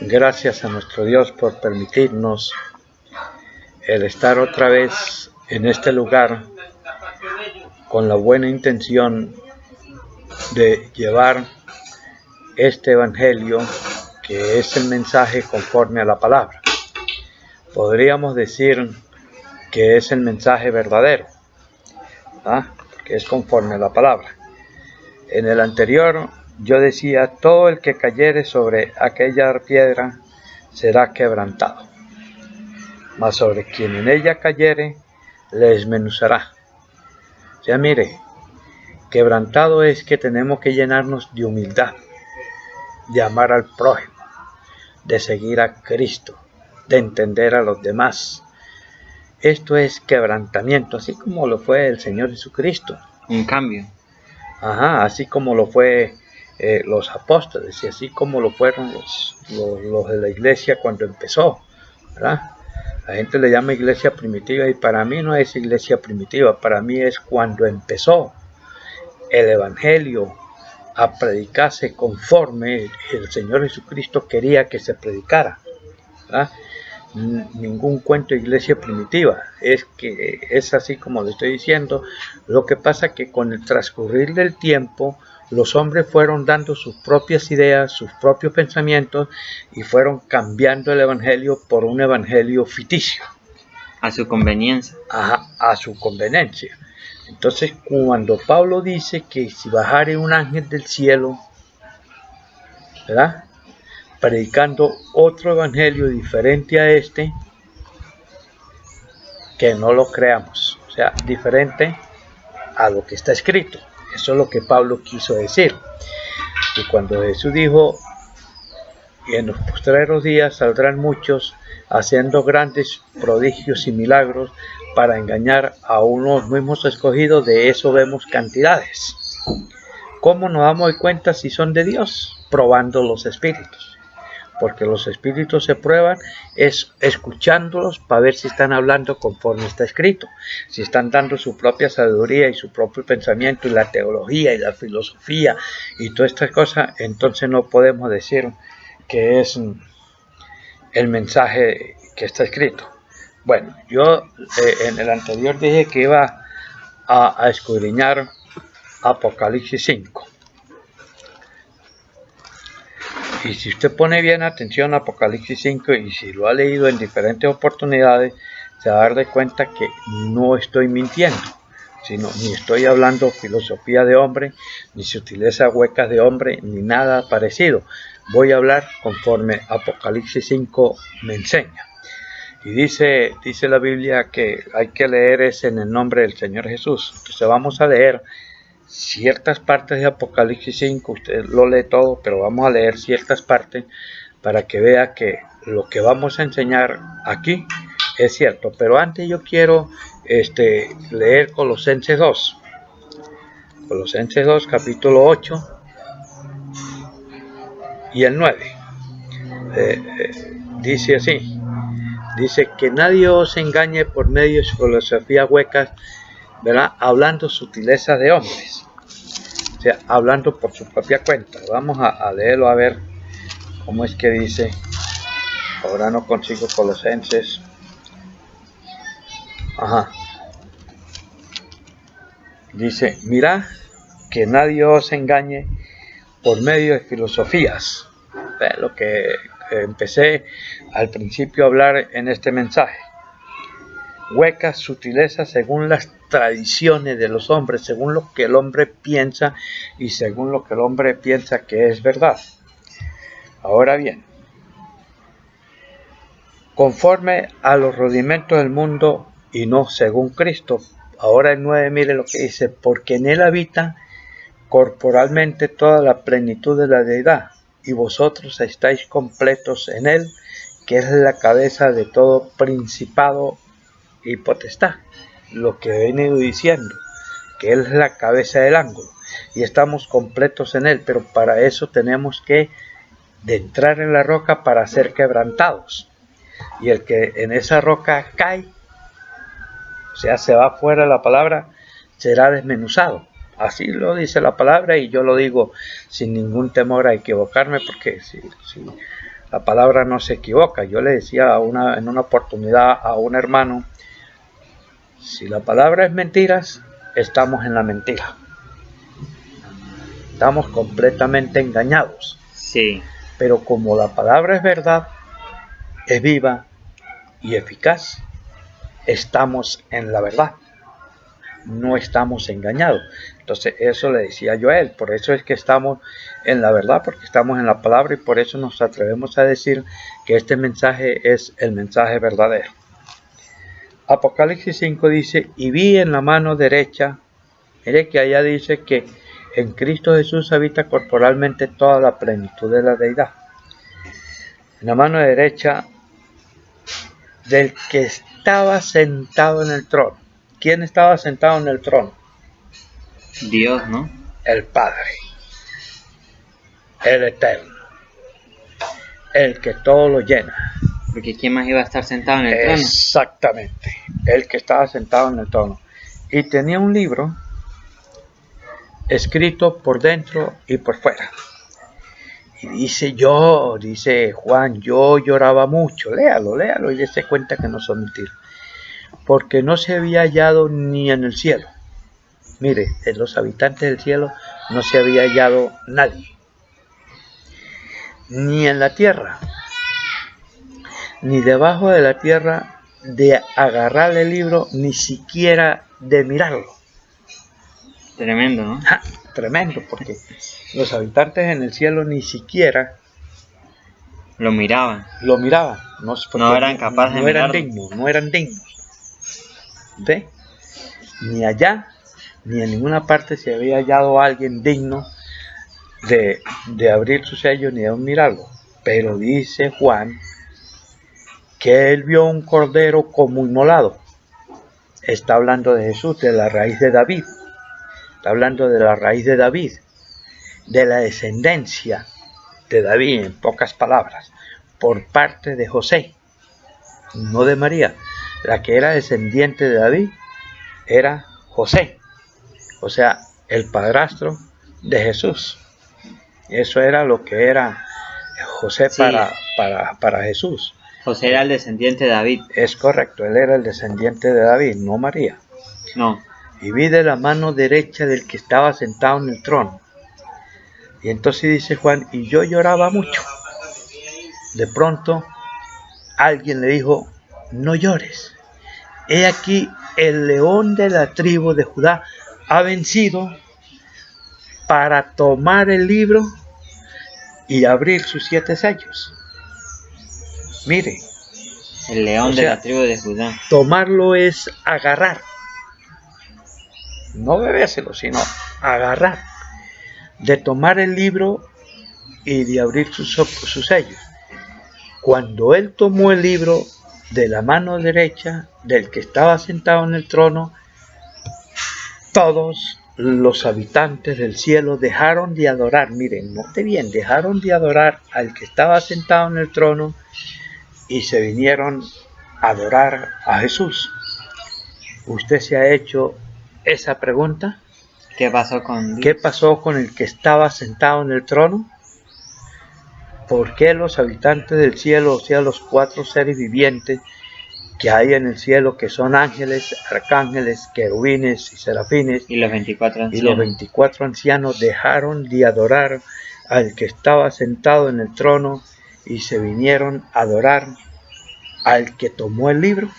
Gracias a nuestro Dios por permitirnos el estar otra vez en este lugar con la buena intención de llevar este evangelio, que es el mensaje conforme a la palabra. Podríamos decir que es el mensaje verdadero, que es conforme a la palabra. En el anterior yo decía: todo el que cayere sobre aquella piedra será quebrantado, mas sobre quien en ella cayere le desmenuzará. O sea, mire, quebrantado es que tenemos que llenarnos de humildad, de amar al prójimo, de seguir a Cristo, de entender a los demás. Esto es quebrantamiento, así como lo fue el Señor Jesucristo. Un cambio. Así como lo fue los apóstoles, y así como lo fueron los de la iglesia cuando empezó, ¿verdad? La gente le llama iglesia primitiva, y para mí no es iglesia primitiva, para mí es cuando empezó el evangelio a predicarse conforme el Señor Jesucristo quería que se predicara, ¿verdad? Ningún cuento de iglesia primitiva, es así como le estoy diciendo. Lo que pasa que con el transcurrir del tiempo los hombres fueron dando sus propias ideas, sus propios pensamientos, y fueron cambiando el evangelio por un evangelio ficticio. A su conveniencia. A su conveniencia. Entonces, cuando Pablo dice que si bajare un ángel del cielo, ¿verdad?, predicando otro evangelio diferente a este, que no lo creamos, o sea, diferente a lo que está escrito. Eso es lo que Pablo quiso decir. Y cuando Jesús dijo: y en los postreros días saldrán muchos haciendo grandes prodigios y milagros para engañar a unos mismos escogidos, de eso vemos cantidades. ¿Cómo nos damos cuenta si son de Dios? Probando los espíritus. Porque los espíritus se prueban es escuchándolos para ver si están hablando conforme está escrito, si están dando su propia sabiduría y su propio pensamiento, y la teología y la filosofía y todas estas cosas. Entonces no podemos decir que es el mensaje que está escrito. Bueno, yo en el anterior dije que iba a escudriñar Apocalipsis 5. Y si usted pone bien atención a Apocalipsis 5, y si lo ha leído en diferentes oportunidades, se va a dar de cuenta que no estoy mintiendo, sino ni estoy hablando filosofía de hombre, ni sutileza huecas de hombre, ni nada parecido. Voy a hablar conforme Apocalipsis 5 me enseña. Y dice la Biblia que hay que leer es en el nombre del Señor Jesús. Entonces vamos a leer ciertas partes de Apocalipsis 5, usted lo lee todo, pero vamos a leer ciertas partes para que vea que lo que vamos a enseñar aquí es cierto. Pero antes yo quiero leer Colosenses 2. Colosenses 2, capítulo 8 y el 9. Dice así: dice que nadie os engañe por medio de filosofías huecas, ¿verdad?, hablando sutilezas de hombres, o sea, hablando por su propia cuenta. Vamos a leerlo a ver cómo es que dice. Ahora no consigo Colosenses. Dice: mirad que nadie os engañe por medio de filosofías. Lo que empecé al principio a hablar en este mensaje. Huecas, sutilezas, según las tradiciones de los hombres, según lo que el hombre piensa y según lo que el hombre piensa que es verdad. Ahora bien, conforme a los rudimentos del mundo y no según Cristo. Ahora el 9, mire lo que dice: porque en él habita corporalmente toda la plenitud de la deidad, y vosotros estáis completos en él, que es la cabeza de todo principado y potestad. Lo que he venido diciendo, que él es la cabeza del ángulo, y estamos completos en él, pero para eso tenemos que de entrar en la roca para ser quebrantados. Y el que en esa roca cae, o sea, se va fuera de la palabra, será desmenuzado. Así lo dice la palabra y yo lo digo sin ningún temor a equivocarme, porque si la palabra no se equivoca. Yo le decía en una oportunidad a un hermano, si la palabra es mentiras, estamos en la mentira. Estamos completamente engañados. Sí. Pero como la palabra es verdad, es viva y eficaz, estamos en la verdad. No estamos engañados. Entonces eso le decía yo a él. Por eso es que estamos en la verdad, porque estamos en la palabra, y por eso nos atrevemos a decir que este mensaje es el mensaje verdadero. Apocalipsis 5 dice, y vi en la mano derecha, mire que allá dice que en Cristo Jesús habita corporalmente toda la plenitud de la deidad. En la mano derecha del que estaba sentado en el trono. ¿Quién estaba sentado en el trono? Dios, ¿no? El Padre, el Eterno, el que todo lo llena. Porque ¿quién más iba a estar sentado en el trono? Exactamente, el que estaba sentado en el trono. Y tenía un libro escrito por dentro y por fuera. Y dice Juan, yo lloraba mucho. Léalo y dése cuenta que no son mentiras. Porque no se había hallado ni en el cielo. Mire, de los habitantes del cielo no se había hallado nadie. Ni en la tierra, ni debajo de la tierra, de agarrar el libro, ni siquiera de mirarlo. Tremendo, ¿no? Tremendo, porque los habitantes en el cielo ni siquiera lo miraban. No eran capaces de mirarlo. No eran dignos. ¿Ve? Ni allá, ni en ninguna parte se había hallado alguien digno de abrir su sello ni de mirarlo. Pero dice Juan que él vio un cordero como inmolado. Está hablando de Jesús, de la raíz de David. Está hablando de la raíz de David, de la descendencia de David, en pocas palabras, por parte de José, no de María. La que era descendiente de David era José, o sea, el padrastro de Jesús. Eso era lo que era José, sí, para Jesús. José era el descendiente de David. Es correcto, él era el descendiente de David, no María. No. Y vi de la mano derecha del que estaba sentado en el trono. Y entonces dice Juan, y yo lloraba mucho. De pronto, alguien le dijo, no llores. He aquí, el león de la tribu de Judá ha vencido para tomar el libro y abrir sus 7 sellos. Mire. El león de la tribu de Judá. Tomarlo es agarrar. No bebérselo, sino agarrar. De tomar el libro y de abrir sus sellos. Cuando él tomó el libro de la mano derecha del que estaba sentado en el trono, todos los habitantes del cielo dejaron de adorar. Miren, note bien, dejaron de adorar al que estaba sentado en el trono y se vinieron a adorar a Jesús. ¿Usted se ha hecho esa pregunta? ¿Qué pasó con Dios? ¿Qué pasó con el que estaba sentado en el trono? ¿Por qué los habitantes del cielo, o sea, los 4 seres vivientes que hay en el cielo, que son ángeles, arcángeles, querubines y serafines, y los 24 ancianos, dejaron de adorar al que estaba sentado en el trono y se vinieron a adorar al que tomó el libro?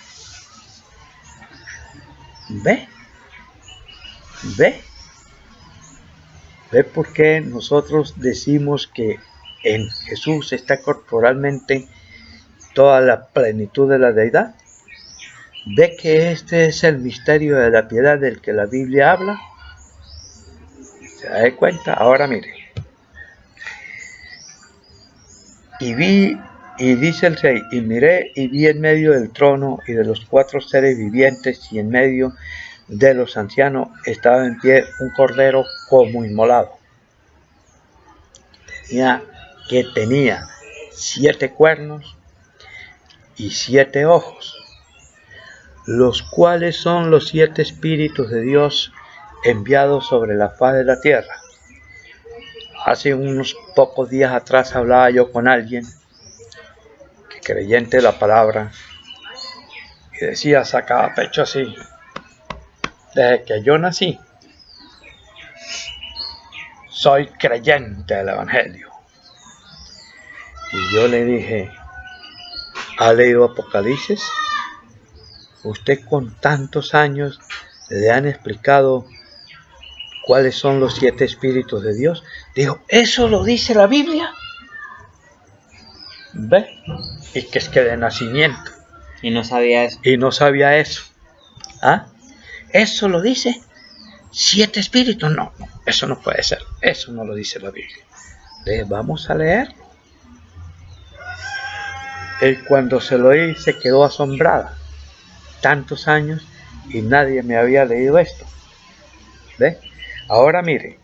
¿Ve? ¿Ve por qué nosotros decimos que en Jesús está corporalmente toda la plenitud de la deidad? ¿Ve que este es el misterio de la piedad del que la Biblia habla? ¿Se da cuenta? Ahora mire. Y dice el 6, y miré y vi en medio del trono y de los 4 seres vivientes y en medio de los ancianos estaba en pie un cordero como inmolado. Tenía 7 cuernos y 7 ojos, los cuales son los 7 espíritus de Dios enviado sobre la faz de la tierra. Hace unos pocos días atrás hablaba yo con alguien que creyente de la palabra y decía, sacaba pecho así, desde que yo nací soy creyente del Evangelio. Y yo le dije, ¿ha leído Apocalipsis? ¿Usted con tantos años le han explicado cuáles son los 7 espíritus de Dios? Dijo, ¿eso lo dice la Biblia? ¿Ve? Y que es que de nacimiento. Y no sabía eso. Y no sabía eso. ¿Ah? ¿Eso lo dice? 7 espíritus. No, eso no puede ser. Eso no lo dice la Biblia. Vamos a leerlo. Él cuando se lo oí se quedó asombrada. Tantos años y nadie me había leído esto. ¿Ve? Ahora mire.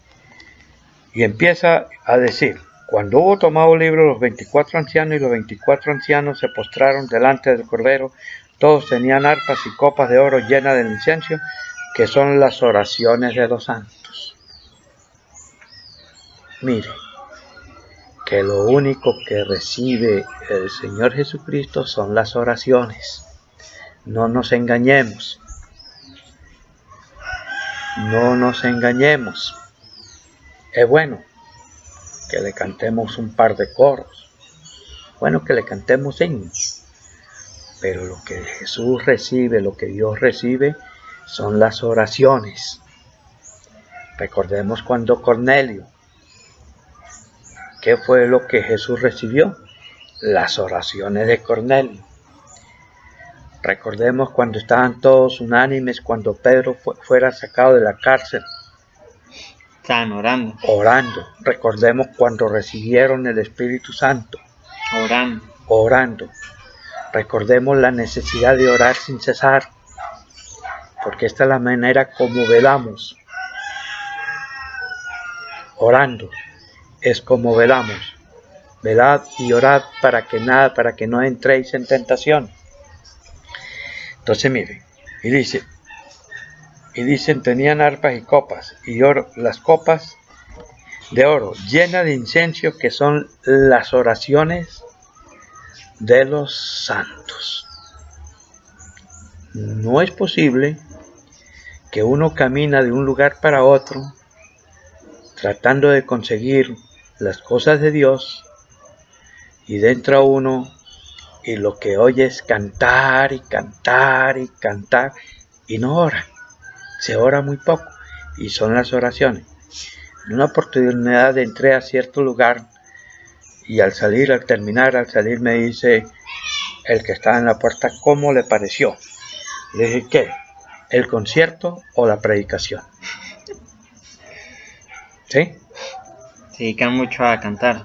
Y empieza a decir, cuando hubo tomado libro los 24 ancianos y los 24 ancianos se postraron delante del Cordero, todos tenían arpas y copas de oro llenas del incienso, que son las oraciones de los santos. Mire, que lo único que recibe el Señor Jesucristo son las oraciones. No nos engañemos. No nos engañemos. Es bueno que le cantemos un par de coros. Bueno que le cantemos himnos. Pero lo que Jesús recibe, lo que Dios recibe, son las oraciones. Recordemos cuando Cornelio, ¿qué fue lo que Jesús recibió? Las oraciones de Cornelio. Recordemos cuando estaban todos unánimes, cuando Pedro fuera sacado de la cárcel. Estaban orando. Orando. Recordemos cuando recibieron el Espíritu Santo. Orando. Orando. Recordemos la necesidad de orar sin cesar. Porque esta es la manera como velamos. Orando es como velamos. Velad y orad para que no entréis en tentación. Entonces miren, y dicen tenían arpas y copas, y oro, las copas de oro llenas de incienso, que son las oraciones de los santos. No es posible que uno camina de un lugar para otro tratando de conseguir las cosas de Dios y dentro uno y lo que oye es cantar y cantar y cantar y no ora. Se ora muy poco y son las oraciones. En una oportunidad entré a cierto lugar y al salir me dice el que estaba en la puerta, ¿cómo le pareció? Le dije, ¿qué? ¿El concierto o la predicación? ¿Sí? Se dedican mucho a cantar.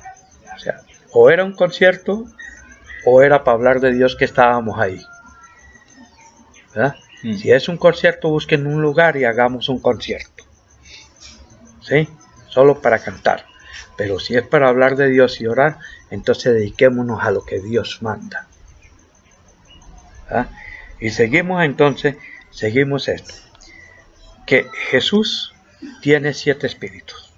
O sea, o era un concierto o era para hablar de Dios que estábamos ahí. ¿Verdad? Si es un concierto, busquen un lugar y hagamos un concierto. ¿Sí? Solo para cantar. Pero si es para hablar de Dios y orar, entonces dediquémonos a lo que Dios manda. ¿Verdad? Y seguimos esto. Que Jesús tiene 7 espíritus.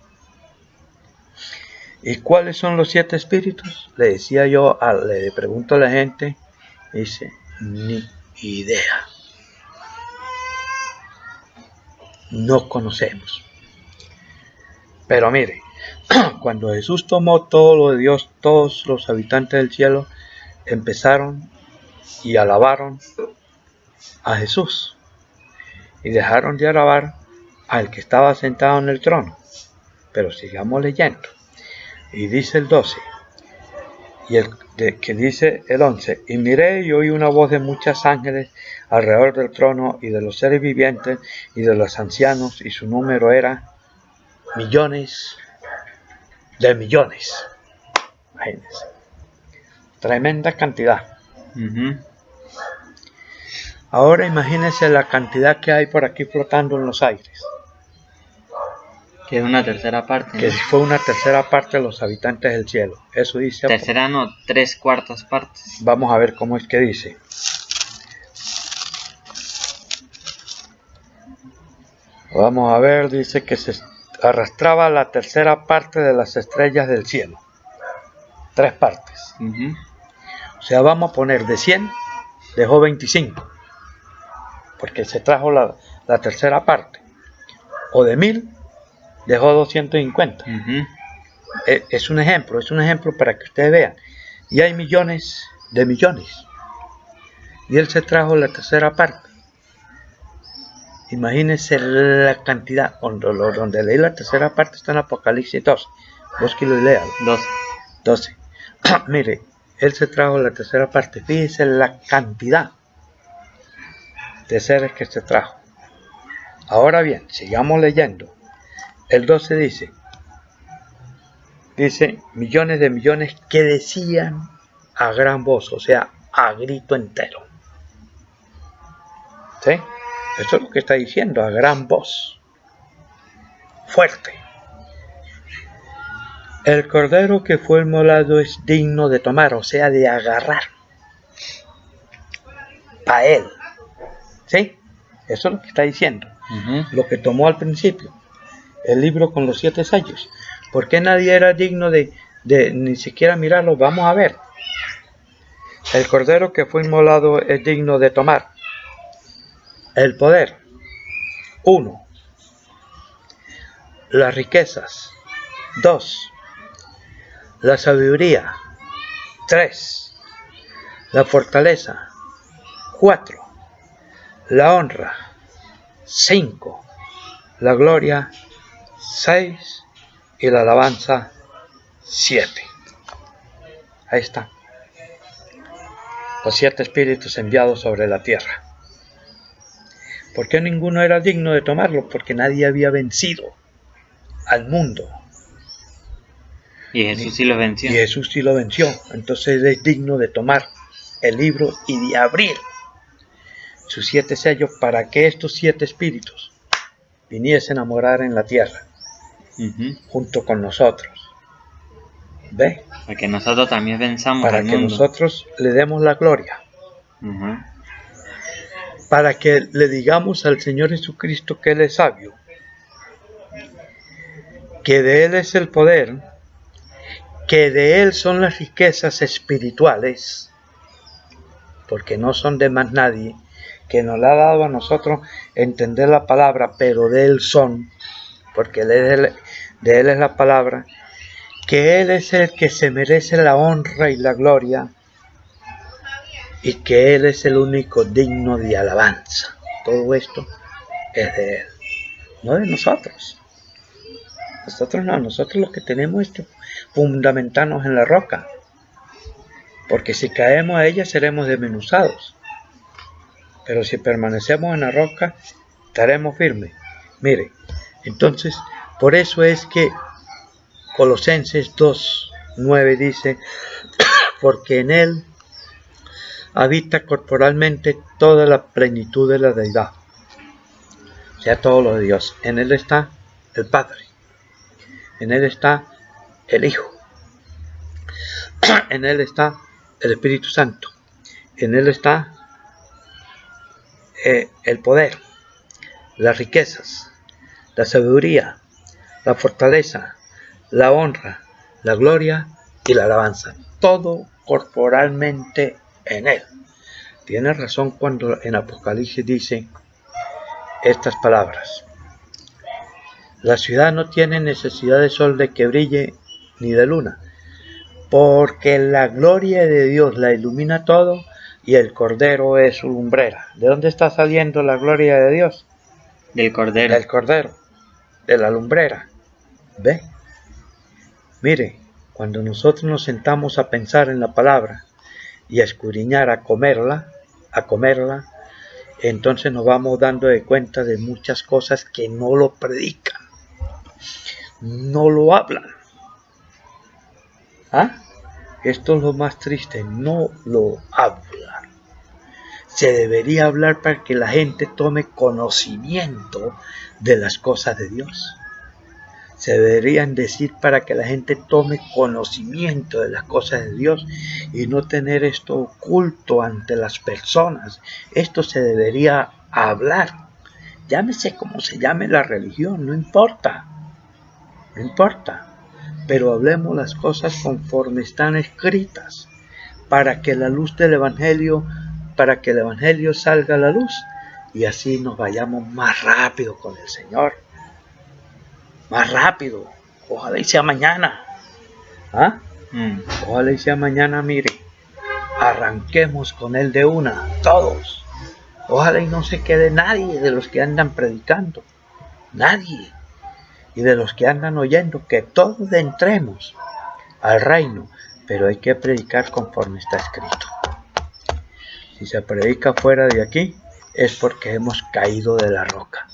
¿Y cuáles son los 7 espíritus? Le decía yo, le pregunto a la gente, dice, ni idea. No conocemos. Pero mire, cuando Jesús tomó todo lo de Dios, todos los habitantes del cielo empezaron y alabaron a Jesús. Y dejaron de alabar al que estaba sentado en el trono. Pero sigamos leyendo. Y dice el 12, que dice el 11, y miré y oí una voz de muchos ángeles alrededor del trono y de los seres vivientes y de los ancianos, y su número era millones de millones. Imagínense. Tremenda cantidad. Ahora imagínense la cantidad que hay por aquí flotando en los aires. Que es una tercera parte. Que fue una tercera parte de los habitantes del cielo. Eso dice. Tercera no, 3/4 partes. Vamos a ver cómo es que dice. Vamos a ver, dice que se arrastraba la tercera parte de las estrellas del cielo. 3 partes. O sea, vamos a poner de 100, dejó 25. Porque se trajo la tercera parte. O de 1000, dejó 250. Es un ejemplo para que ustedes vean. Y hay millones de millones. Y él se trajo la tercera parte. Imagínense la cantidad. Donde leí la tercera parte está en Apocalipsis 12. Búsquelo y léalo. 12. Mire, él se trajo la tercera parte. Fíjense la cantidad de seres que se trajo. Ahora bien, sigamos leyendo. El 12 dice millones de millones que decían a gran voz, o sea, a grito entero. ¿Sí? Eso es lo que está diciendo, a gran voz, fuerte. El cordero que fue inmolado es digno de tomar, o sea, de agarrar a él. ¿Sí? Eso es lo que está diciendo. Lo que tomó al principio, el libro con los 7 sellos. ¿Por qué nadie era digno de ni siquiera mirarlo? Vamos a ver. El cordero que fue inmolado es digno de tomar el poder. 1. Las riquezas. 2. La sabiduría. 3. La fortaleza. 4. La honra. 5. La gloria. 6. Y la alabanza. 7. Ahí está. Los 7 espíritus enviados sobre la tierra. ¿Por qué ninguno era digno de tomarlo? Porque nadie había vencido al mundo. Y Jesús sí lo venció. Y Jesús sí lo venció. Entonces él es digno de tomar el libro y de abrir sus 7 sellos para que estos 7 espíritus viniesen a morar en la tierra junto con nosotros. ¿Ve? Para que nosotros también venzamos para al que mundo. Nosotros le demos la gloria. Para que le digamos al Señor Jesucristo que Él es sabio, que de Él es el poder, que de Él son las riquezas espirituales, porque no son de más nadie, que nos la ha dado a nosotros entender la palabra, pero de Él son, porque de Él es la palabra, que Él es el que se merece la honra y la gloria, y que Él es el único digno de alabanza. Todo esto es de Él, no de nosotros. Nosotros no, nosotros lo que tenemos es fundamentarnos en la roca, porque si caemos a ella seremos desmenuzados, pero si permanecemos en la roca estaremos firmes. Mire, entonces por eso es que Colosenses 2:9 dice, porque en Él habita corporalmente toda la plenitud de la deidad, o sea, todo lo de Dios. En Él está el Padre, en Él está el Hijo, en Él está el Espíritu Santo, en Él está el poder, las riquezas, la sabiduría, la fortaleza, la honra, la gloria y la alabanza. Todo corporalmente en Él. Tiene razón cuando en Apocalipsis dice estas palabras. La ciudad no tiene necesidad de sol de que brille ni de luna, porque la gloria de Dios la ilumina todo y el Cordero es su lumbrera. ¿De dónde está saliendo la gloria de Dios? Del Cordero. Del Cordero, de la lumbrera. ¿Ve? Mire, cuando nosotros nos sentamos a pensar en la palabra y a escudriñar, a comerla, entonces nos vamos dando de cuenta de muchas cosas que no lo predican, no lo hablan. ¿Ah? Esto es lo más triste, no lo hablan. Se debería hablar para que la gente tome conocimiento de las cosas de Dios. Se deberían decir para que la gente tome conocimiento de las cosas de Dios y no tener esto oculto ante las personas. Esto se debería hablar Llámese como se llame la religión, no importa. No importa. Pero hablemos las cosas conforme están escritas, para que la luz del Evangelio, para que el Evangelio salga a la luz, y así nos vayamos más rápido con el Señor. Más rápido. Ojalá y sea mañana. ¿Ah? Ojalá y sea mañana, mire. Arranquemos con Él de una, todos. Ojalá y no se quede nadie de los que andan predicando. Nadie. Y de los que andan oyendo, que todos entremos al reino. Pero hay que predicar conforme está escrito. Si se predica fuera de aquí, es porque hemos caído de la roca.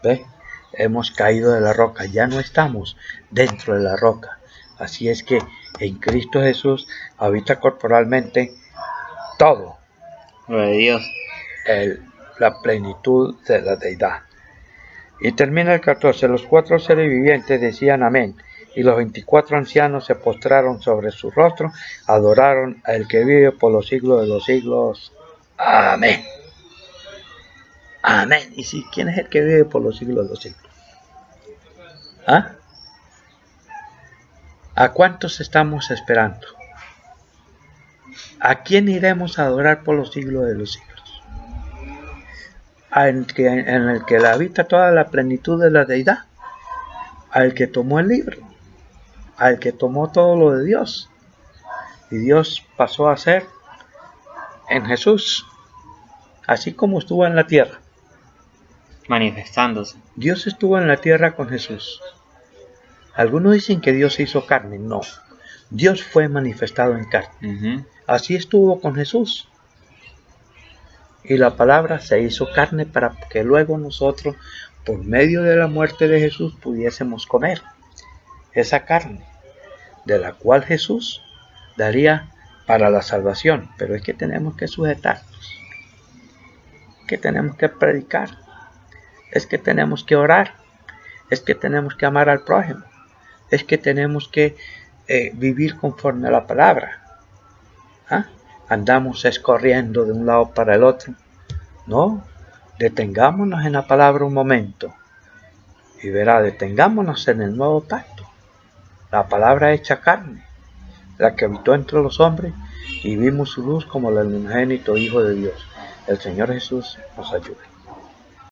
¿Ve? Hemos caído de la roca. Ya no estamos dentro de la roca. Así es que en Cristo Jesús habita corporalmente todo. Gloria a Dios. La plenitud de la deidad. Y termina el 14. Los 4 seres vivientes decían amén. Y los 24 ancianos se postraron sobre su rostro, adoraron al que vive por los siglos de los siglos. Amén. Amén. ¿Y si quién es el que vive por los siglos de los siglos? ¿Ah? ¿A cuántos estamos esperando? ¿A quién iremos a adorar por los siglos de los siglos? En el que habita toda la plenitud de la deidad, al que tomó el libro, al que tomó todo lo de Dios, y Dios pasó a ser en Jesús, así como estuvo en la tierra, manifestándose. Dios estuvo en la tierra con Jesús. Algunos dicen que Dios se hizo carne. No, Dios fue manifestado en carne. Así estuvo con Jesús. Y la palabra se hizo carne para que luego nosotros, por medio de la muerte de Jesús, pudiésemos comer esa carne, de la cual Jesús daría para la salvación. Pero es que tenemos que sujetarnos, que tenemos que predicar, es que tenemos que orar, es que tenemos que amar al prójimo, es que tenemos que vivir conforme a la palabra. ¿Ah? Andamos corriendo de un lado para el otro. No, detengámonos en la palabra un momento. Y verá, detengámonos en el nuevo pacto. La palabra hecha carne, la que habitó entre los hombres, y vimos su luz como el unigénito Hijo de Dios. El Señor Jesús nos ayude.